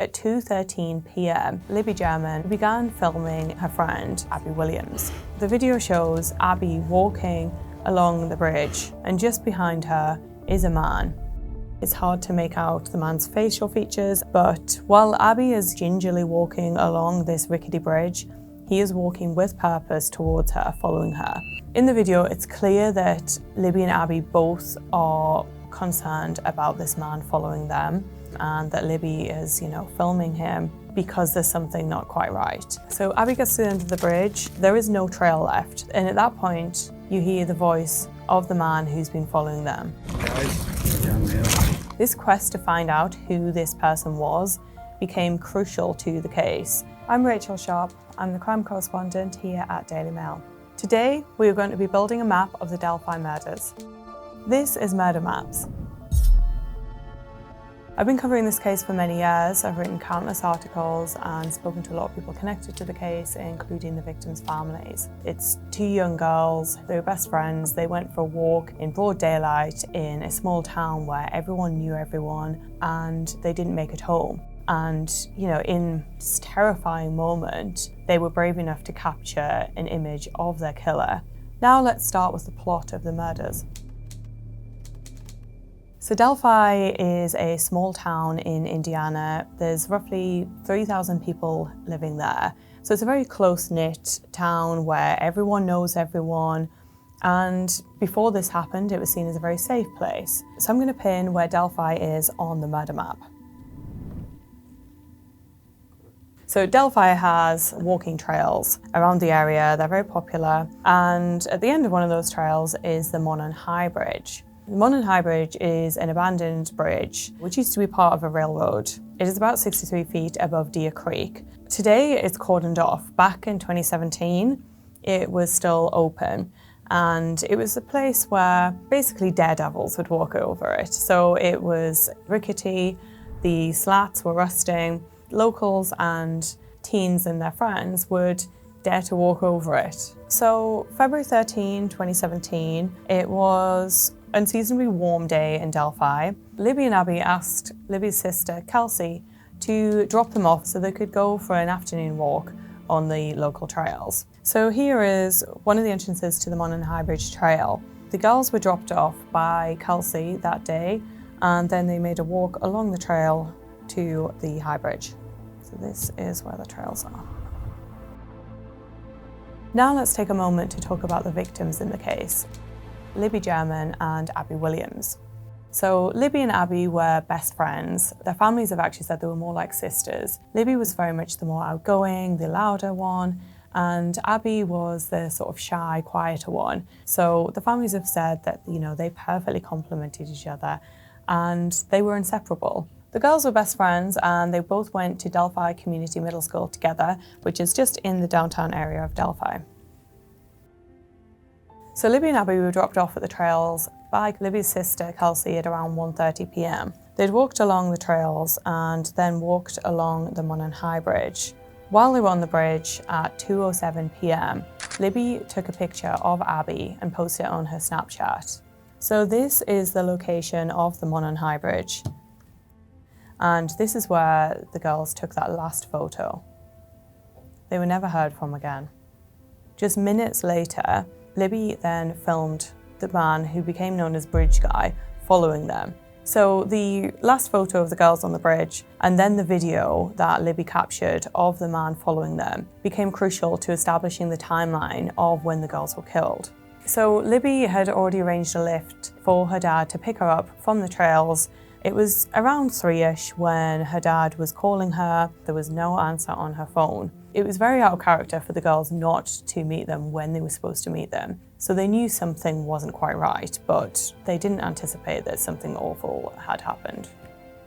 At 2:13 p.m, Libby German began filming her friend, Abby Williams. The video shows Abby walking along the bridge, and just behind her is a man. It's hard to make out the man's facial features, but while Abby is gingerly walking along this rickety bridge, he is walking with purpose towards her, following her. In the video, it's clear that Libby and Abby both are concerned about this man following them, and that Libby is, filming him because there's something not quite right. So Abby gets to the end of the bridge, there is no trail left, and at that point, you hear the voice of the man who's been following them. This quest to find out who this person was became crucial to the case. I'm Rachel Sharp, I'm the crime correspondent here at Daily Mail. Today, we are going to be building a map of the Delphi murders. This is Murder Maps. I've been covering this case for many years. I've written countless articles and spoken to a lot of people connected to the case, including the victims' families. It's two young girls, they were best friends. They went for a walk in broad daylight in a small town where everyone knew everyone, and they didn't make it home. And, in this terrifying moment, they were brave enough to capture an image of their killer. Now let's start with the plot of the murders. So Delphi is a small town in Indiana. There's roughly 3,000 people living there. So it's a very close-knit town where everyone knows everyone. And before this happened, it was seen as a very safe place. So I'm going to pin where Delphi is on the murder map. So Delphi has walking trails around the area. They're very popular. And at the end of one of those trails is the Monon High Bridge. The Monon High Bridge is an abandoned bridge, which used to be part of a railroad. It is about 63 feet above Deer Creek. Today, it's cordoned off. Back in 2017, it was still open. And it was a place where basically daredevils would walk over it. So it was rickety, the slats were rusting. Locals and teens and their friends would dare to walk over it. So February 13, 2017, it was an unseasonably warm day in Delphi. Libby and Abby asked Libby's sister, Kelsey, to drop them off so they could go for an afternoon walk on the local trails. So here is one of the entrances to the Monon High Bridge Trail. The girls were dropped off by Kelsey that day, and then they made a walk along the trail to the High Bridge. So this is where the trails are. Now let's take a moment to talk about the victims in the case. Libby German and Abby Williams. So Libby and Abby were best friends. Their families have actually said they were more like sisters. Libby was very much the more outgoing, the louder one, and Abby was the sort of shy, quieter one. So the families have said that, they perfectly complemented each other and they were inseparable. The girls were best friends and they both went to Delphi Community Middle School together, which is just in the downtown area of Delphi. So Libby and Abby were dropped off at the trails by Libby's sister, Kelsey, at around 1:30 p.m. They'd walked along the trails and then walked along the Monon High Bridge. While they were on the bridge at 2:07 p.m, Libby took a picture of Abby and posted it on her Snapchat. So this is the location of the Monon High Bridge. And this is where the girls took that last photo. They were never heard from again. Just minutes later, Libby then filmed the man who became known as Bridge Guy following them. So the last photo of the girls on the bridge and then the video that Libby captured of the man following them became crucial to establishing the timeline of when the girls were killed. So Libby had already arranged a lift for her dad to pick her up from the trails. It was around 3-ish when her dad was calling her. There was no answer on her phone. It was very out of character for the girls not to meet them when they were supposed to meet them. So they knew something wasn't quite right, but they didn't anticipate that something awful had happened.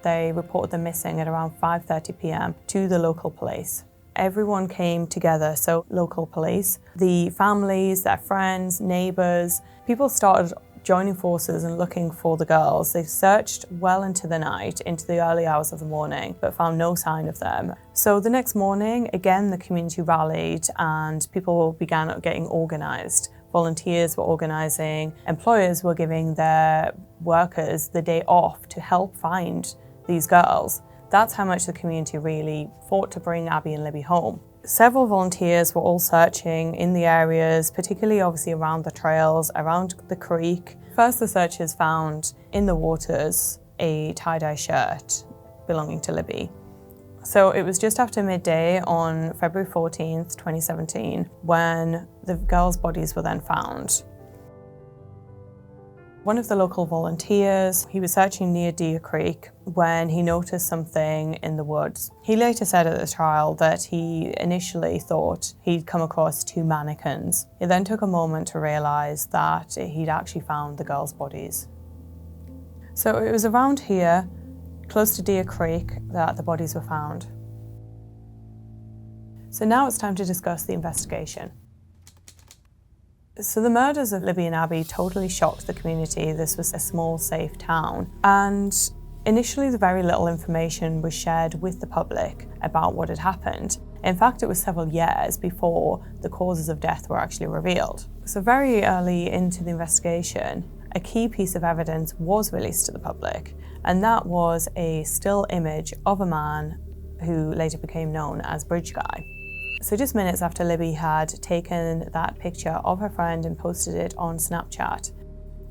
They reported them missing at around 5:30 p.m. to the local police. Everyone came together, so local police, the families, their friends, neighbours, people started joining forces and looking for the girls. They searched well into the night, into the early hours of the morning, but found no sign of them. So the next morning, again, the community rallied and people began getting organised. Volunteers were organising, employers were giving their workers the day off to help find these girls. That's how much the community really fought to bring Abby and Libby home. Several volunteers were all searching in the areas, particularly obviously around the trails, around the creek. First, the searchers found in the waters a tie-dye shirt belonging to Libby. So it was just after midday on February 14th, 2017, when the girls' bodies were then found. One of the local volunteers, he was searching near Deer Creek when he noticed something in the woods. He later said at the trial that he initially thought he'd come across two mannequins. It then took a moment to realise that he'd actually found the girls' bodies. So it was around here, close to Deer Creek, that the bodies were found. So now it's time to discuss the investigation. So the murders of Libby and Abby totally shocked the community. This was a small, safe town. And initially, very little information was shared with the public about what had happened. In fact, it was several years before the causes of death were actually revealed. So very early into the investigation, a key piece of evidence was released to the public, and that was a still image of a man who later became known as Bridge Guy. So just minutes after Libby had taken that picture of her friend and posted it on Snapchat,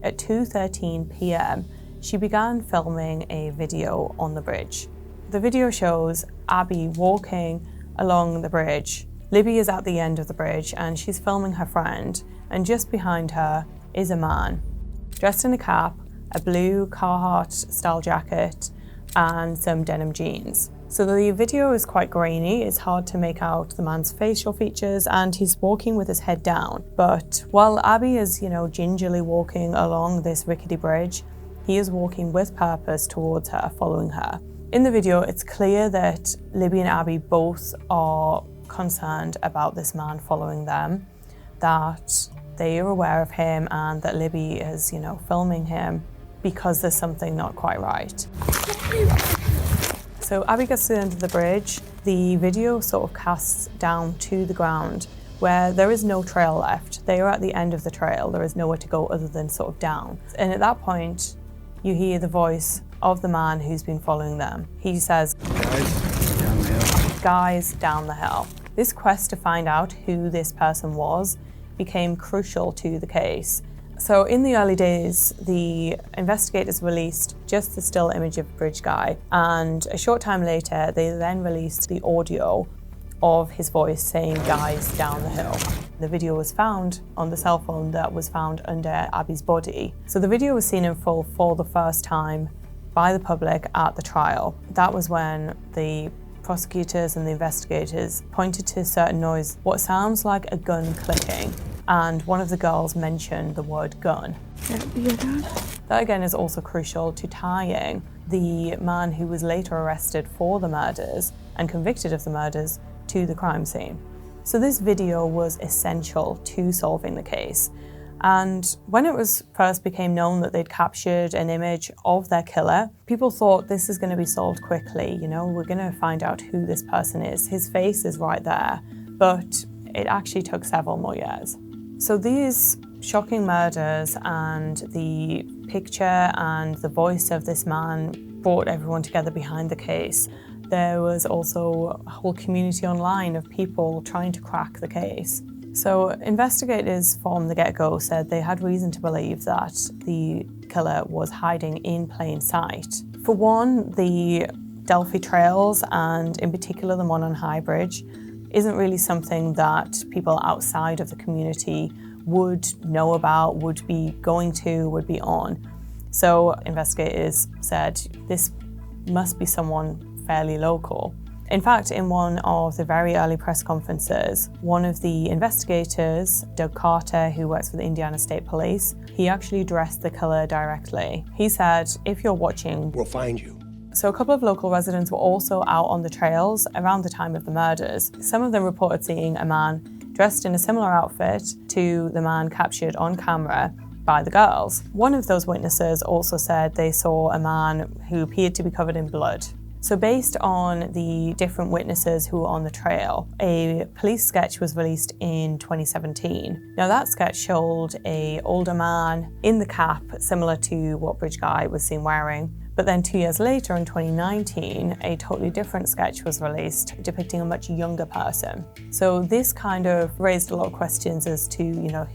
at 2:13 p.m, she began filming a video on the bridge. The video shows Abby walking along the bridge. Libby is at the end of the bridge and she's filming her friend, and just behind her is a man, dressed in a cap, a blue Carhartt style jacket, and some denim jeans. So the video is quite grainy, it's hard to make out the man's facial features, and he's walking with his head down. But while Abby is, gingerly walking along this rickety bridge, he is walking with purpose towards her, following her. In the video, it's clear that Libby and Abby both are concerned about this man following them, that they are aware of him, and that Libby is, filming him because there's something not quite right. So Abby gets to the end of the bridge. The video sort of casts down to the ground where there is no trail left. They are at the end of the trail. There is nowhere to go other than sort of down. And at that point, you hear the voice of the man who's been following them. He says, "Guys, down the hill." Guys, down the hill. This quest to find out who this person was became crucial to the case. So in the early days, the investigators released just the still image of Bridge Guy, and a short time later, they then released the audio of his voice saying, "Guys, down the hill." The video was found on the cell phone that was found under Abby's body. So the video was seen in full for the first time by the public at the trial. That was when the prosecutors and the investigators pointed to a certain noise, what sounds like a gun clicking. And one of the girls mentioned the word gun. That again is also crucial to tying the man who was later arrested for the murders and convicted of the murders to the crime scene. So this video was essential to solving the case. And when it was first became known that they'd captured an image of their killer, people thought this is going to be solved quickly. We're going to find out who this person is. His face is right there. But it actually took several more years. So these shocking murders and the picture and the voice of this man brought everyone together behind the case. There was also a whole community online of people trying to crack the case. So investigators from the get-go said they had reason to believe that the killer was hiding in plain sight. For one, the Delphi trails, and in particular the one on High Bridge, isn't really something that people outside of the community would know about, would be going to, would be on. So investigators said this must be someone fairly local. In fact, in one of the very early press conferences, one of the investigators, Doug Carter, who works for the Indiana State Police, he actually addressed the killer directly. He said, "If you're watching, we'll find you." So a couple of local residents were also out on the trails around the time of the murders. Some of them reported seeing a man dressed in a similar outfit to the man captured on camera by the girls. One of those witnesses also said they saw a man who appeared to be covered in blood. So based on the different witnesses who were on the trail, a police sketch was released in 2017. Now that sketch showed an older man in the cap, similar to what Bridge Guy was seen wearing, But then 2 years later, in 2019, a totally different sketch was released depicting a much younger person. So this kind of raised a lot of questions as to,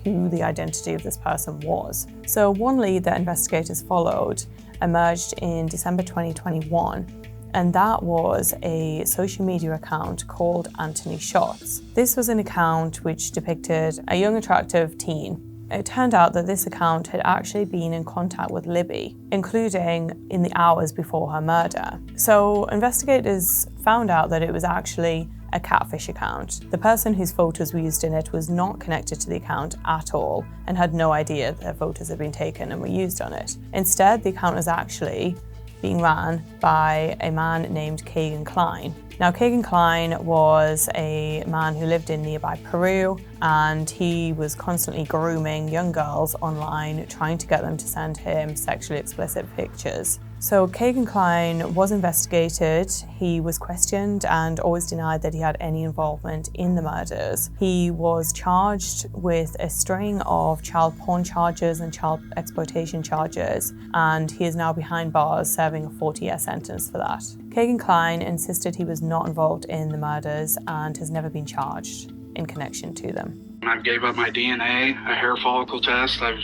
who the identity of this person was. So one lead that investigators followed emerged in December 2021, and that was a social media account called Anthony Shots. This was an account which depicted a young, attractive teen. It turned out that this account had actually been in contact with Libby, including in the hours before her murder. So investigators found out that it was actually a catfish account. The person whose photos were used in it was not connected to the account at all and had no idea that their photos had been taken and were used on it. Instead, the account was actually being ran by a man named Kagan Klein. Now, Kagan Klein was a man who lived in nearby Peru, and he was constantly grooming young girls online, trying to get them to send him sexually explicit pictures. So Kagan Klein was investigated, he was questioned and always denied that he had any involvement in the murders. He was charged with a string of child porn charges and child exploitation charges, and he is now behind bars serving a 40-year sentence for that. Kagan Klein insisted he was not involved in the murders and has never been charged in connection to them. I gave up my DNA, a hair follicle test. I've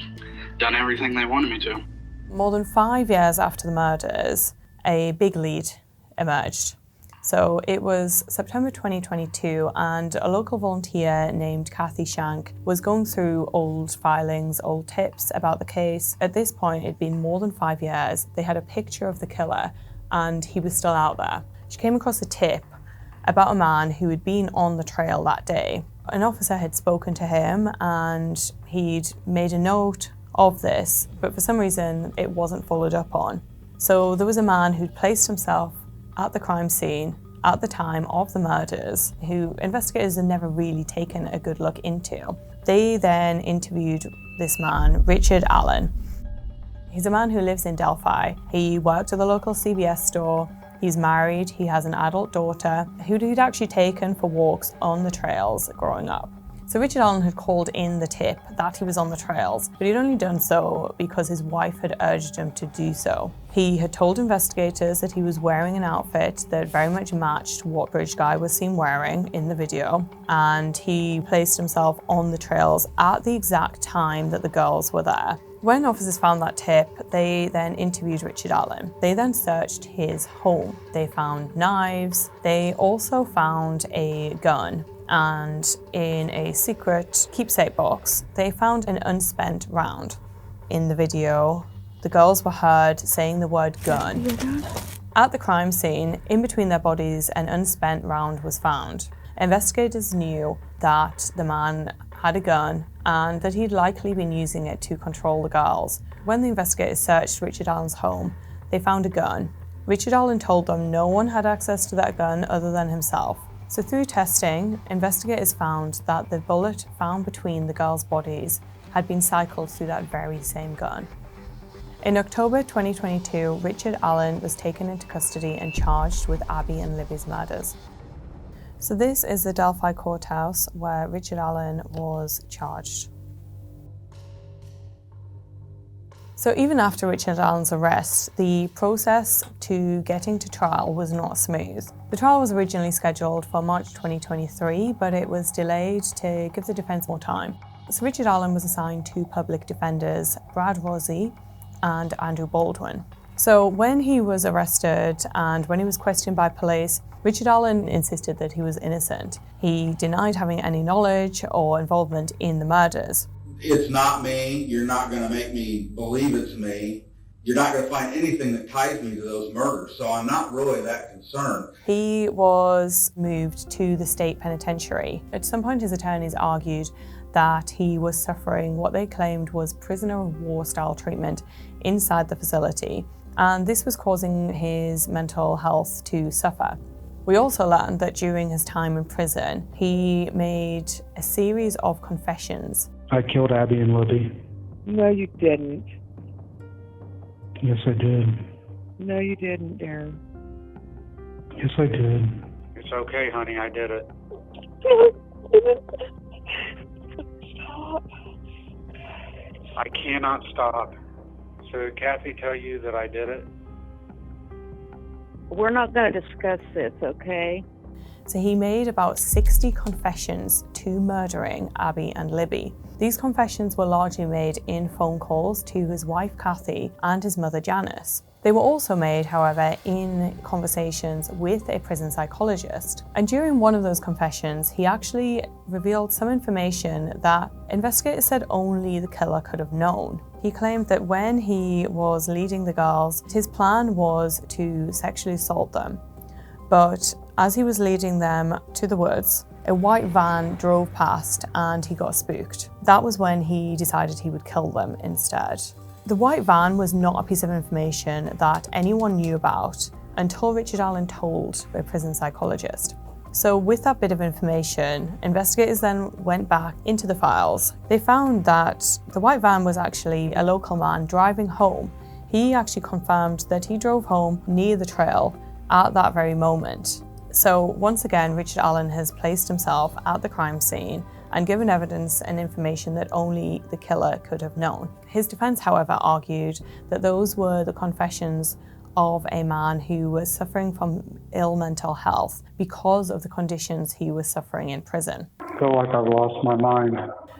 done everything they wanted me to. More than 5 years after the murders, a big lead emerged. So it was September 2022, and a local volunteer named Kathy Shank was going through old filings, old tips about the case. At this point, it'd been more than 5 years. They had a picture of the killer, and he was still out there. She came across a tip about a man who had been on the trail that day. An officer had spoken to him, and he'd made a note of this, but for some reason it wasn't followed up on. So there was a man who'd placed himself at the crime scene at the time of the murders, who investigators had never really taken a good look into. They then interviewed this man, Richard Allen. He's a man who lives in Delphi. He worked at the local CVS store. He's married, he has an adult daughter who he'd actually taken for walks on the trails growing up. So Richard Allen had called in the tip that he was on the trails, but he'd only done so because his wife had urged him to do so. He had told investigators that he was wearing an outfit that very much matched what Bridge Guy was seen wearing in the video, and he placed himself on the trails at the exact time that the girls were there. When officers found that tip, they then interviewed Richard Allen. They then searched his home. They found knives. They also found a gun. And in a secret keepsake box, they found an unspent round. In the video, the girls were heard saying the word gun. At the crime scene, in between their bodies, an unspent round was found. Investigators knew that the man had a gun and that he'd likely been using it to control the girls. When the investigators searched Richard Allen's home, they found a gun. Richard Allen told them no one had access to that gun other than himself. So through testing, investigators found that the bullet found between the girls' bodies had been cycled through that very same gun. In October 2022, Richard Allen was taken into custody and charged with Abby and Libby's murders. So this is the Delphi courthouse where Richard Allen was charged. So even after Richard Allen's arrest, the process to getting to trial was not smooth. The trial was originally scheduled for March 2023, but it was delayed to give the defense more time. So Richard Allen was assigned two public defenders, Brad Rossi and Andrew Baldwin. So when he was arrested and when he was questioned by police, Richard Allen insisted that he was innocent. He denied having any knowledge or involvement in the murders. It's not me. You're not going to make me believe it's me. You're not going to find anything that ties me to those murders, so I'm not really that concerned. He was moved to the state penitentiary. At some point, his attorneys argued that he was suffering what they claimed was prisoner of war style treatment inside the facility, and this was causing his mental health to suffer. We also learned that during his time in prison, he made a series of confessions. I killed Abby and Libby. No, you didn't. Yes, I did. No, you didn't, Darren. Yes, I did. It's okay, honey, I did it. Stop. I cannot stop. So did Kathy tell you that I did it? We're not going to discuss this, okay? So he made about 60 confessions to murdering Abby and Libby. These confessions were largely made in phone calls to his wife Kathy and his mother Janice. They were also made, however, in conversations with a prison psychologist. And during one of those confessions, he actually revealed some information that investigators said only the killer could have known. He claimed that when he was leading the girls, his plan was to sexually assault them. But as he was leading them to the woods, a white van drove past and he got spooked. That was when he decided he would kill them instead. The white van was not a piece of information that anyone knew about until Richard Allen told a prison psychologist. So with that bit of information, investigators then went back into the files. They found that the white van was actually a local man driving home. He actually confirmed that he drove home near the trail at that very moment. So once again, Richard Allen has placed himself at the crime scene and given evidence and information that only the killer could have known. His defense, however, argued that those were the confessions of a man who was suffering from ill mental health because of the conditions he was suffering in prison. I feel like I've lost my mind.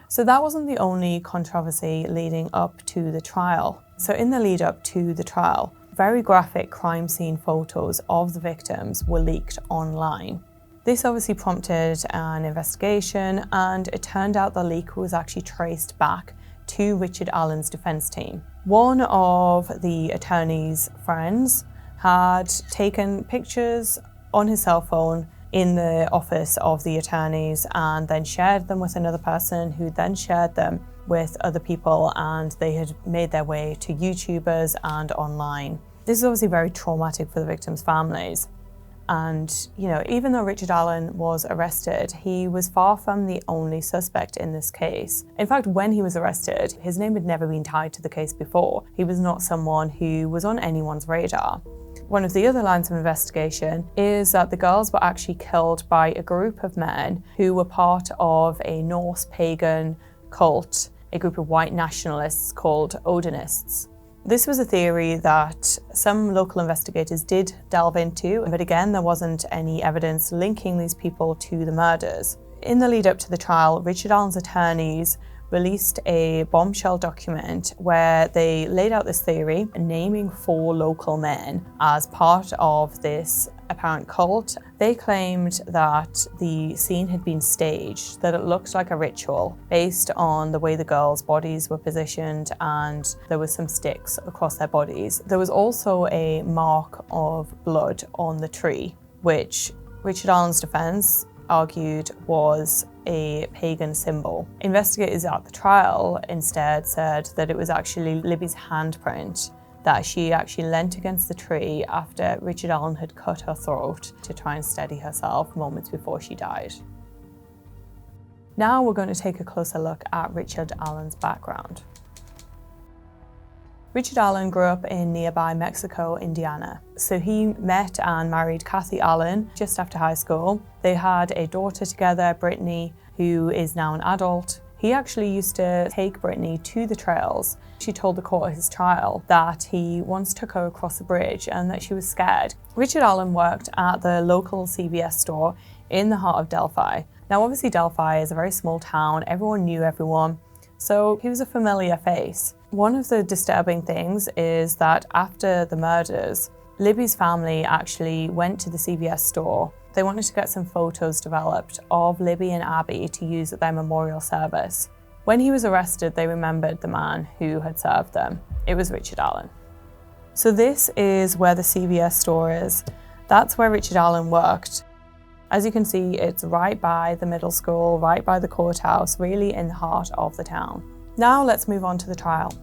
So that wasn't the only controversy leading up to the trial. So in the lead up to the trial, very graphic crime scene photos of the victims were leaked online. This obviously prompted an investigation, and it turned out the leak was actually traced back to Richard Allen's defense team. One of the attorney's friends had taken pictures on his cell phone in the office of the attorneys and then shared them with another person who then shared them with other people, and they had made their way to YouTubers and online. This is obviously very traumatic for the victims' families. And, even though Richard Allen was arrested, he was far from the only suspect in this case. In fact, when he was arrested, his name had never been tied to the case before. He was not someone who was on anyone's radar. One of the other lines of investigation is that the girls were actually killed by a group of men who were part of a Norse pagan cult, a group of white nationalists called Odinists. This was a theory that some local investigators did delve into, but again, there wasn't any evidence linking these people to the murders. In the lead up to the trial, Richard Allen's attorneys released a bombshell document where they laid out this theory, naming 4 local men as part of this apparent cult. They claimed that the scene had been staged, that it looked like a ritual based on the way the girls' bodies were positioned, and there was some sticks across their bodies. There was also a mark of blood on the tree, which Richard Allen's defense argued was a pagan symbol. Investigators at the trial instead said that it was actually Libby's handprint, that she actually leant against the tree after Richard Allen had cut her throat to try and steady herself moments before she died. Now we're going to take a closer look at Richard Allen's background. Richard Allen grew up in nearby Mexico, Indiana. So he met and married Kathy Allen just after high school. They had a daughter together, Brittany, who is now an adult. He actually used to take Brittany to the trails. She told the court at his trial that he once took her across the bridge and that she was scared. Richard Allen worked at the local CVS store in the heart of Delphi. Now obviously Delphi is a very small town, everyone knew everyone, so he was a familiar face. One of the disturbing things is that after the murders, Libby's family actually went to the CVS store. They wanted to get some photos developed of Libby and Abby to use at their memorial service. When he was arrested, they remembered the man who had served them. It was Richard Allen. So this is where the CVS store is. That's where Richard Allen worked. As you can see, it's right by the middle school, right by the courthouse, really in the heart of the town. Now let's move on to the trial.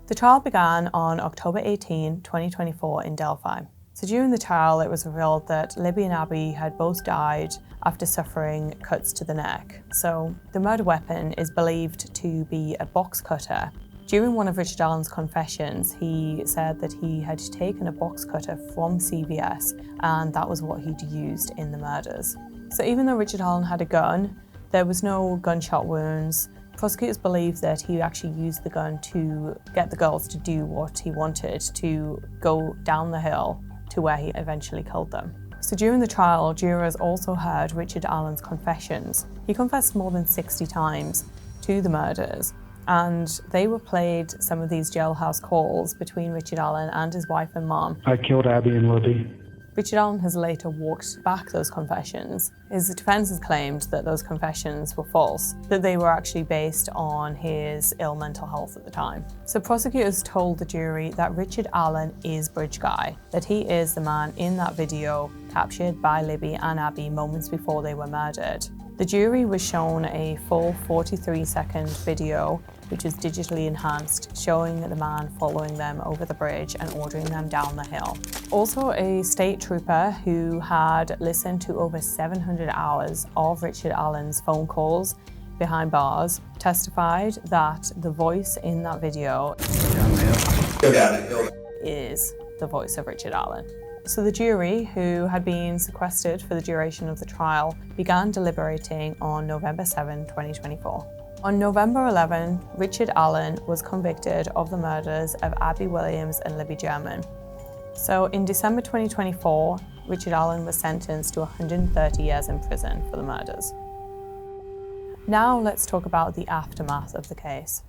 The trial began on October 18, 2024 in Delphi. So during the trial, it was revealed that Libby and Abby had both died after suffering cuts to the neck. So the murder weapon is believed to be a box cutter. During one of Richard Allen's confessions, he said that he had taken a box cutter from CVS and that was what he'd used in the murders. So even though Richard Allen had a gun, there was no gunshot wounds. Prosecutors believe that he actually used the gun to get the girls to do what he wanted, to go down the hill to where he eventually killed them. So during the trial, jurors also heard Richard Allen's confessions. He confessed more than 60 times to the murders, and they were played some of these jailhouse calls between Richard Allen and his wife and mom. I killed Abby and Libby. Richard Allen has later walked back those confessions. His defense has claimed that those confessions were false, that they were actually based on his ill mental health at the time. So prosecutors told the jury that Richard Allen is Bridge Guy, that he is the man in that video captured by Libby and Abby moments before they were murdered. The jury was shown a full 43-second video, which was digitally enhanced, showing the man following them over the bridge and ordering them down the hill. Also, a state trooper who had listened to over 700 hours of Richard Allen's phone calls behind bars testified that the voice in that video is the voice of Richard Allen. So the jury, who had been sequestered for the duration of the trial, began deliberating on November 7, 2024. On November 11, Richard Allen was convicted of the murders of Abby Williams and Libby German. So in December 2024, Richard Allen was sentenced to 130 years in prison for the murders. Now let's talk about the aftermath of the case.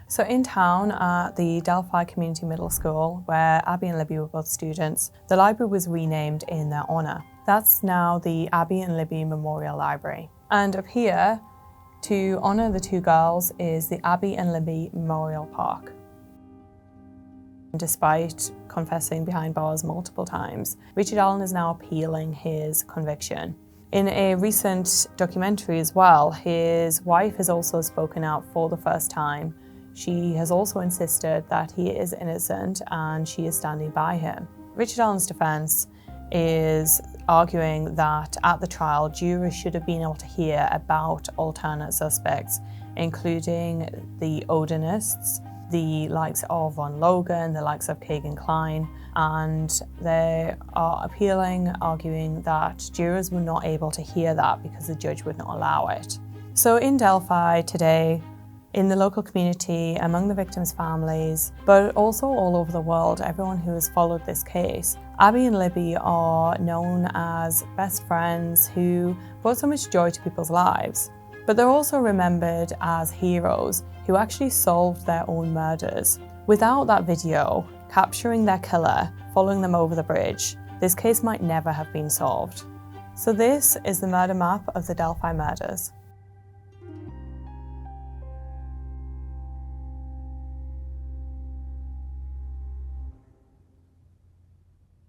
So in town at the Delphi Community Middle School, where Abby and Libby were both students, the library was renamed in their honour. That's now the Abby and Libby Memorial Library. And up here, to honour the two girls, is the Abby and Libby Memorial Park. Despite confessing behind bars multiple times, Richard Allen is now appealing his conviction. In a recent documentary as well, his wife has also spoken out for the first time. She has also insisted that he is innocent and she is standing by him. Richard Allen's defense is arguing that at the trial, jurors should have been able to hear about alternate suspects, including the Odinists, the likes of Ron Logan, the likes of Kagan Klein, and they are appealing, arguing that jurors were not able to hear that because the judge would not allow it. So in Delphi today, in the local community, among the victims' families, but also all over the world, everyone who has followed this case, Abby and Libby are known as best friends who brought so much joy to people's lives. But they're also remembered as heroes who actually solved their own murders. Without that video capturing their killer, following them over the bridge, this case might never have been solved. So this is the murder map of the Delphi murders.